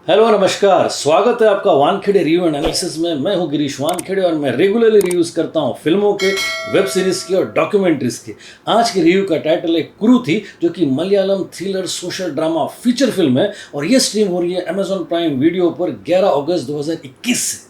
Hello नमस्कार, स्वागत है आपका वानखेड़े रिव्यू एनालिसिस में। मैं हूं गिरीश वानखेड़े और मैं रेगुलरली रिव्यूज करता हूं फिल्मों के, वेब सीरीज के और डॉक्यूमेंट्रीज के। आज के रिव्यू का टाइटल है क्रू थी, जो कि Malayalam thriller social drama feature film है और ये स्ट्रीम हो रही है अमेजॉन प्राइम वीडियो पर 11 अगस्त 2021 से।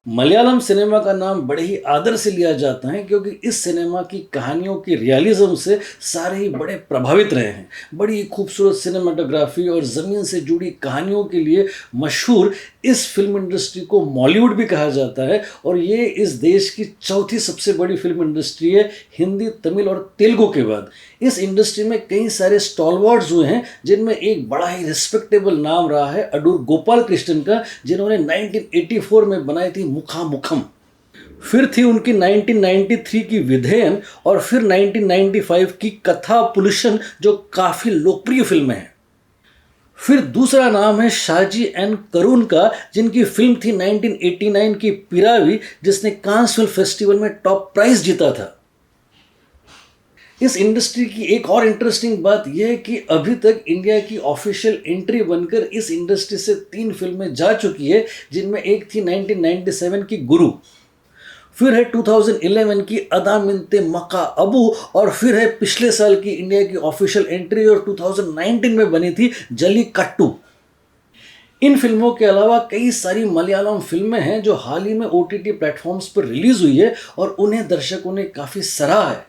मलयालम सिनेमा का नाम बड़े ही आदर से लिया जाता है क्योंकि इस सिनेमा की कहानियों की रियलिज्म से सारे ही बड़े प्रभावित रहे हैं। बड़ी खूबसूरत सिनेमाटोग्राफी और ज़मीन से जुड़ी कहानियों के लिए मशहूर इस फिल्म इंडस्ट्री को मॉलीवुड भी कहा जाता है और ये इस देश की चौथी सबसे बड़ी फिल्म इंडस्ट्री है, हिंदी, तमिल और तेलुगु के बाद। इस इंडस्ट्री में कई सारे स्टॉलवर्ड्स हुए हैं, जिनमें एक बड़ा ही रिस्पेक्टेबल नाम रहा है अडूर गोपाल कृष्णन का, जिन्होंने 1984 में बनाई थी मुखामुखम। फिर थी उनकी 1993 की विधेयन और फिर 1995 की कथा पुरुषन, जो काफ़ी लोकप्रिय फिल्में हैं। फिर दूसरा नाम है शाहजी एन करून का, जिनकी फिल्म थी 1989 की पिरावी, जिसने कांस फिल्म फेस्टिवल में टॉप प्राइज जीता था। इस इंडस्ट्री की एक और इंटरेस्टिंग बात यह है कि अभी तक इंडिया की ऑफिशियल एंट्री बनकर इस इंडस्ट्री से 3 फिल्में जा चुकी है, जिनमें एक थी 1997 की गुरु, फिर है 2011 की अदा मिन्ते मक्का अबू और फिर है पिछले साल की इंडिया की ऑफिशियल एंट्री और 2019 में बनी थी जली कट्टू। इन फिल्मों के अलावा कई सारी मलयालम फिल्में हैं जो हाल ही में OTT प्लेटफॉर्म्स पर रिलीज हुई है और उन्हें दर्शकों ने काफ़ी सराहा है।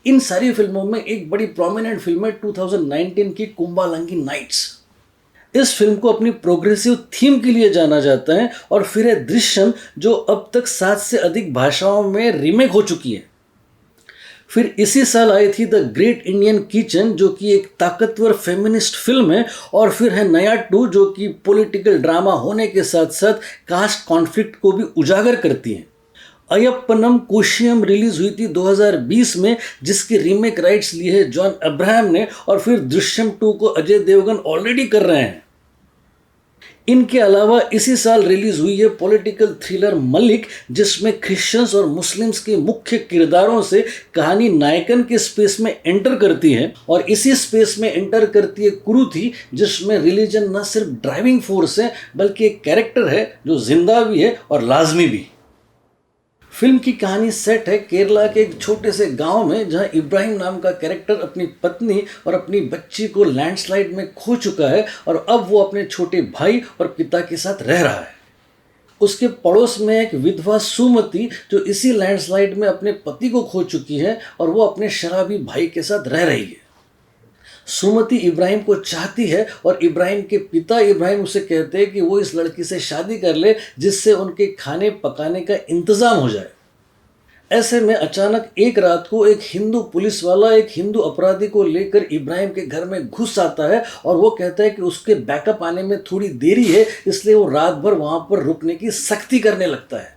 इन सारी फिल्मों में एक बड़ी प्रोमिनेंट फिल्म है 2019 की कुंबालंगी नाइट्स। इस फिल्म को अपनी प्रोग्रेसिव थीम के लिए जाना जाता है। और फिर है दृश्यम, जो अब तक 7 से अधिक भाषाओं में रीमेक हो चुकी है। फिर इसी साल आई थी द ग्रेट इंडियन किचन, जो कि एक ताकतवर फेमिनिस्ट फिल्म है। और फिर है नया 2, जो कि पॉलिटिकल ड्रामा होने के साथ साथ कास्ट कॉन्फ्लिक्ट को भी उजागर करती है। अयप्पनम कोशियम रिलीज हुई थी 2020 में, जिसके रीमेक राइट्स लिए हैं जॉन अब्राहम ने। और फिर दृश्यम 2 को अजय देवगन ऑलरेडी कर रहे हैं। इनके अलावा इसी साल रिलीज हुई है पॉलिटिकल थ्रिलर मलिक, जिसमें क्रिश्चियंस और मुस्लिम्स के मुख्य किरदारों से कहानी नायकन के स्पेस में एंटर करती है। और इसी स्पेस में एंटर करती है कुरुथी, जिसमें रिलीजन न सिर्फ ड्राइविंग फोर्स है बल्कि एक कैरेक्टर है जो जिंदा भी है और लाजमी भी। फिल्म की कहानी सेट है केरला के एक छोटे से गांव में, जहां इब्राहिम नाम का कैरेक्टर अपनी पत्नी और अपनी बच्ची को लैंडस्लाइड में खो चुका है और अब वो अपने छोटे भाई और पिता के साथ रह रहा है। उसके पड़ोस में एक विधवा सुमति, जो इसी लैंडस्लाइड में अपने पति को खो चुकी है और वो अपने शराबी भाई के साथ रह रही है। सुमति इब्राहिम को चाहती है और इब्राहिम के पिता इब्राहिम उसे कहते हैं कि वो इस लड़की से शादी कर ले, जिससे उनके खाने पकाने का इंतज़ाम हो जाए। ऐसे में अचानक एक रात को एक हिंदू पुलिस वाला एक हिंदू अपराधी को लेकर इब्राहिम के घर में घुस आता है और वो कहता है कि उसके बैकअप आने में थोड़ी देरी है, इसलिए वो रात भर वहाँ पर रुकने की सख्ती करने लगता है।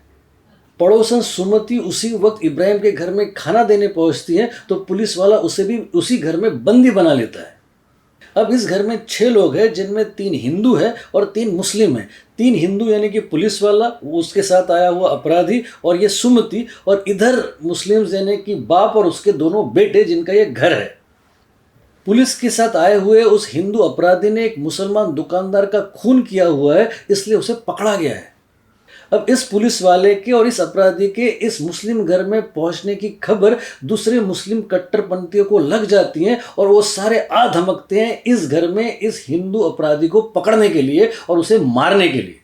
पड़ोसन सुमति उसी वक्त इब्राहिम के घर में खाना देने पहुंचती है तो पुलिस वाला उसे भी उसी घर में बंदी बना लेता है। अब इस घर में 6 लोग हैं, जिनमें 3 हिंदू हैं और 3 मुस्लिम हैं। 3 हिंदू यानी कि पुलिस वाला, वो उसके साथ आया हुआ अपराधी और ये सुमति, और इधर मुस्लिम यानी कि बाप और उसके दोनों बेटे, जिनका ये घर है। पुलिस के साथ आए हुए उस हिंदू अपराधी ने एक मुसलमान दुकानदार का खून किया हुआ है, इसलिए उसे पकड़ा गया है। अब इस पुलिस वाले के और इस अपराधी के इस मुस्लिम घर में पहुंचने की खबर दूसरे मुस्लिम कट्टरपंथियों को लग जाती है और वो सारे आ धमकते हैं इस घर में इस हिंदू अपराधी को पकड़ने के लिए और उसे मारने के लिए।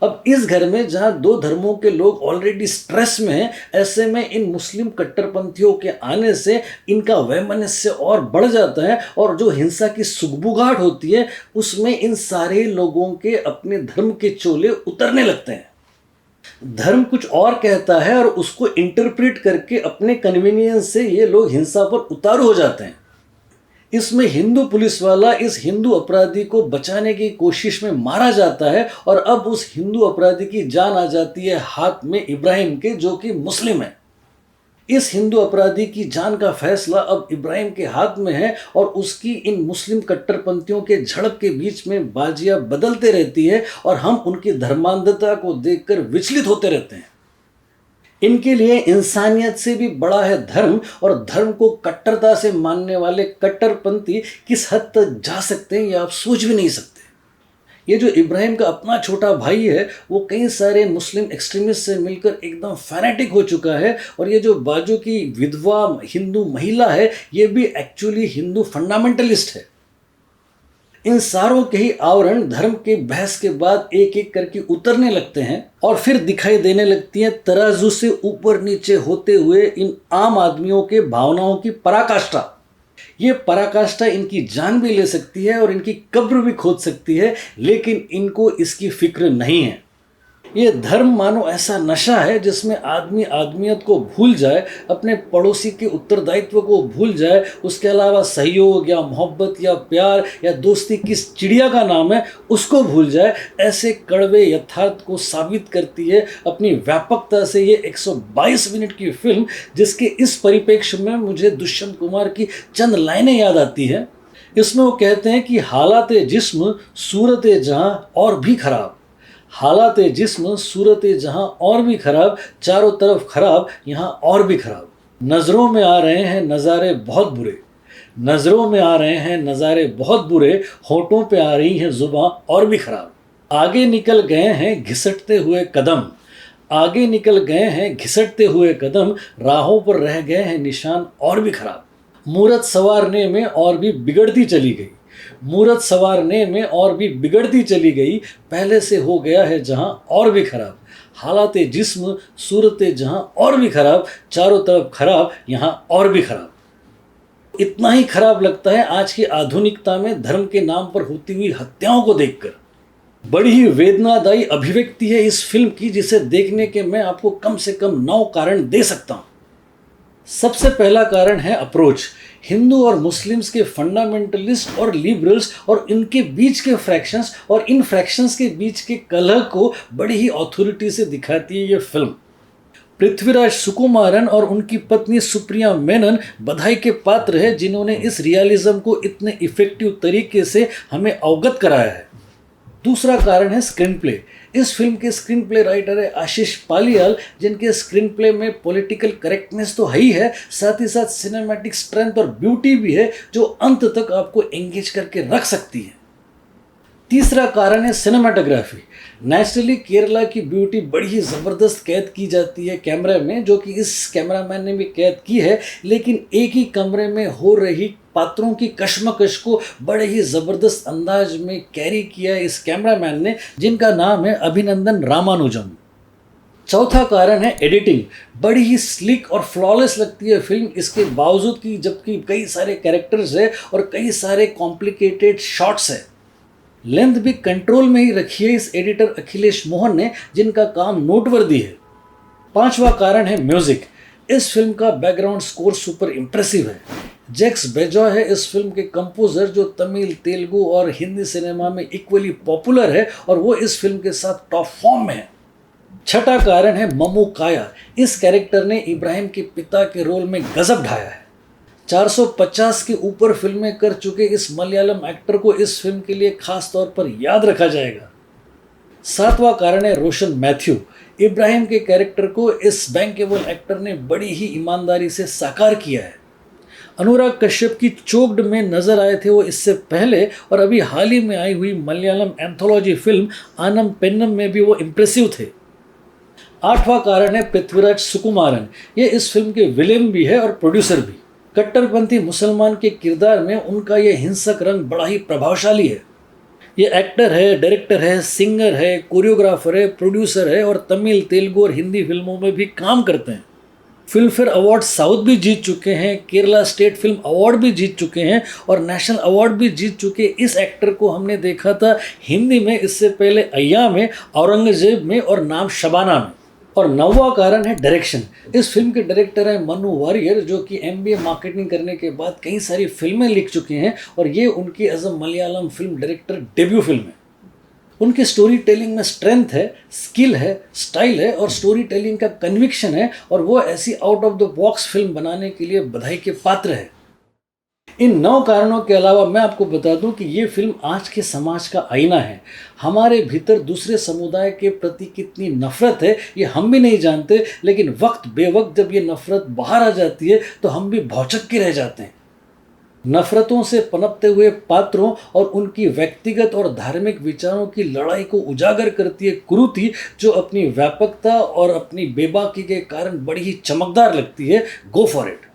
अब इस घर में जहां 2 धर्मों के लोग ऑलरेडी स्ट्रेस में हैं, ऐसे में इन मुस्लिम कट्टरपंथियों के आने से इनका वैमनस्य और बढ़ जाता है और जो हिंसा की सुगबुगाहट होती है, उसमें इन सारे लोगों के अपने धर्म के चोले उतरने लगते हैं। धर्म कुछ और कहता है और उसको इंटरप्रेट करके अपने कन्वीनियंस से ये लोग हिंसा पर उतारू हो जाते हैं। इसमें हिंदू पुलिस वाला इस हिंदू अपराधी को बचाने की कोशिश में मारा जाता है और अब उस हिंदू अपराधी की जान आ जाती है हाथ में इब्राहिम के, जो कि मुस्लिम है। इस हिंदू अपराधी की जान का फैसला अब इब्राहिम के हाथ में है और उसकी इन मुस्लिम कट्टरपंथियों के झड़प के बीच में बाजियां बदलते रहती है और हम उनकी धर्मांधता को देखकर विचलित होते रहते हैं। इनके लिए इंसानियत से भी बड़ा है धर्म, और धर्म को कट्टरता से मानने वाले कट्टरपंथी किस हद तक जा सकते हैं ये आप सोच भी नहीं सकते। ये जो इब्राहिम का अपना छोटा भाई है वो कई सारे मुस्लिम एक्सट्रीमिस्ट से मिलकर एकदम फैनेटिक हो चुका है, और ये जो बाजू की विधवा हिंदू महिला है ये भी एक्चुअली हिंदू फंडामेंटलिस्ट है। इन सारों के ही आवरण धर्म के बहस के बाद एक एक करके उतरने लगते हैं और फिर दिखाई देने लगती हैं तराजू से ऊपर नीचे होते हुए इन आम आदमियों के भावनाओं की पराकाष्ठा। ये पराकाष्ठा इनकी जान भी ले सकती है और इनकी कब्र भी खोद सकती है, लेकिन इनको इसकी फिक्र नहीं है। ये धर्म मानो ऐसा नशा है जिसमें आदमी आदमियत को भूल जाए, अपने पड़ोसी के उत्तरदायित्व को भूल जाए, उसके अलावा सहयोग या मोहब्बत या प्यार या दोस्ती किस चिड़िया का नाम है उसको भूल जाए। ऐसे कड़वे यथार्थ को साबित करती है अपनी व्यापकता से ये 122 मिनट की फिल्म, जिसके इस परिप्रेक्ष्य में मुझे दुष्यंत कुमार की चंद लाइनें याद आती हैं। इसमें वो कहते हैं कि हालात जिस्म सूरत जहां और भी खराब, हालात जिस्म सूरत जहां और भी खराब, चारों तरफ खराब यहाँ और भी खराब। नज़रों में आ रहे हैं नज़ारे बहुत बुरे, नज़रों में आ रहे हैं नज़ारे बहुत बुरे, होठों पे आ रही हैं जुबां और भी खराब। आगे निकल गए हैं घिसटते हुए कदम, आगे निकल गए हैं घिसटते हुए कदम, राहों पर रह गए हैं निशान और भी खराब। मूरत संवारने में और भी बिगड़ती चली गई, मूरत संवारने में और भी बिगड़ती चली गई, पहले से हो गया है जहां और भी खराब। हालात जिस्म सूरत जहां और भी खराब, चारों तरफ खराब यहाँ और भी खराब। इतना ही खराब लगता है आज की आधुनिकता में धर्म के नाम पर होती हुई हत्याओं को देखकर। बड़ी ही वेदनादायी अभिव्यक्ति है इस फिल्म की, जिसे देखने के मैं आपको कम से कम 9 कारण दे सकता हूँ। सबसे पहला कारण है अप्रोच। हिंदू और मुस्लिम्स के फंडामेंटलिस्ट और लिबरल्स और इनके बीच के फ्रैक्शंस और इन फ्रैक्शंस के बीच के कलह को बड़ी ही ऑथोरिटी से दिखाती है ये फिल्म। पृथ्वीराज सुकुमारन और उनकी पत्नी सुप्रिया मेनन बधाई के पात्र है, जिन्होंने इस रियलिज्म को इतने इफेक्टिव तरीके से हमें अवगत कराया है। दूसरा कारण है स्क्रीन प्ले। इस फिल्म के स्क्रीन प्ले राइटर है आशीष पालियाल, जिनके स्क्रीन प्ले में पॉलिटिकल करेक्टनेस तो है ही है, साथ ही साथ सिनेमैटिक स्ट्रेंथ और ब्यूटी भी है जो अंत तक आपको एंगेज करके रख सकती है। तीसरा कारण है सिनेमाटोग्राफी। नेचुरली केरला की ब्यूटी बड़ी ही ज़बरदस्त कैद की जाती है कैमरे में, जो कि इस कैमरामैन ने भी कैद की है, लेकिन एक ही कमरे में हो रही पात्रों की कश्मकश को बड़े ही ज़बरदस्त अंदाज में कैरी किया है इस कैमरामैन ने, जिनका नाम है अभिनंदन रामानुजम। चौथा कारण है एडिटिंग। बड़ी ही स्लिक और फ्लॉलेस लगती है फिल्म इसके बावजूद कि जबकि कई सारे कैरेक्टर्स है और कई सारे कॉम्प्लिकेटेड शॉट्स है। लेंथ भी कंट्रोल में ही रखी है इस एडिटर अखिलेश मोहन ने, जिनका काम नोटवर्दी है। पांचवा कारण है म्यूजिक। इस फिल्म का बैकग्राउंड स्कोर सुपर इम्प्रेसिव है। जैक्स बेजॉय है इस फिल्म के कंपोजर, जो तमिल, तेलुगु और हिंदी सिनेमा में इक्वली पॉपुलर है और वो इस फिल्म के साथ टॉप फॉर्म में है। छठा कारण है मम्मू काया। इस कैरेक्टर ने इब्राहिम के पिता के रोल में गजब ढाया है। 450 के ऊपर फिल्में कर चुके इस मलयालम एक्टर को इस फिल्म के लिए खास तौर पर याद रखा जाएगा। सातवां कारण है रोशन मैथ्यू। इब्राहिम के कैरेक्टर को इस बैंकेबल एक्टर ने बड़ी ही ईमानदारी से साकार किया है। अनुराग कश्यप की चोक्ड में नजर आए थे वो इससे पहले, और अभी हाल ही में आई हुई मलयालम एंथोलॉजी फिल्म आनम पेन्नम में भी वो इम्प्रेसिव थे। आठवां कारण है पृथ्वीराज सुकुमारन। ये इस फिल्म के विलेन भी है और प्रोड्यूसर भी। कट्टरपंथी मुसलमान के किरदार में उनका ये हिंसक रंग बड़ा ही प्रभावशाली है। ये एक्टर है, डायरेक्टर है, सिंगर है, कोरियोग्राफर है, प्रोड्यूसर है और तमिल, तेलुगु और हिंदी फिल्मों में भी काम करते हैं। फिल्म फेयर अवार्ड साउथ भी जीत चुके हैं, केरला स्टेट फिल्म अवार्ड भी जीत चुके हैं और नेशनल अवार्ड भी जीत चुके। इस एक्टर को हमने देखा था हिंदी में इससे पहले अय्या में, औरंगजेब में और नाम शबाना में। और नौवां कारण है डायरेक्शन। इस फिल्म के डायरेक्टर हैं मनु वारियर, जो कि MBA मार्केटिंग करने के बाद कई सारी फिल्में लिख चुके हैं और ये उनकी as a Malayalam film director debut film है। उनकी स्टोरी टेलिंग में स्ट्रेंथ है, स्किल है, स्टाइल है और स्टोरी टेलिंग का कन्विक्शन है, और वो ऐसी out of the box film बनाने के लिए बधाई के पात्र है। इन 9 कारणों के अलावा मैं आपको बता दूं कि ये फिल्म आज के समाज का आईना है। हमारे भीतर दूसरे समुदाय के प्रति कितनी नफ़रत है ये हम भी नहीं जानते, लेकिन वक्त बेवक्त जब ये नफ़रत बाहर आ जाती है तो हम भी भौचक के रह जाते हैं। नफ़रतों से पनपते हुए पात्रों और उनकी व्यक्तिगत और धार्मिक विचारों की लड़ाई को उजागर करती है कुरीति, जो अपनी व्यापकता और अपनी बेबाकी के कारण बड़ी ही चमकदार लगती है। Go for it.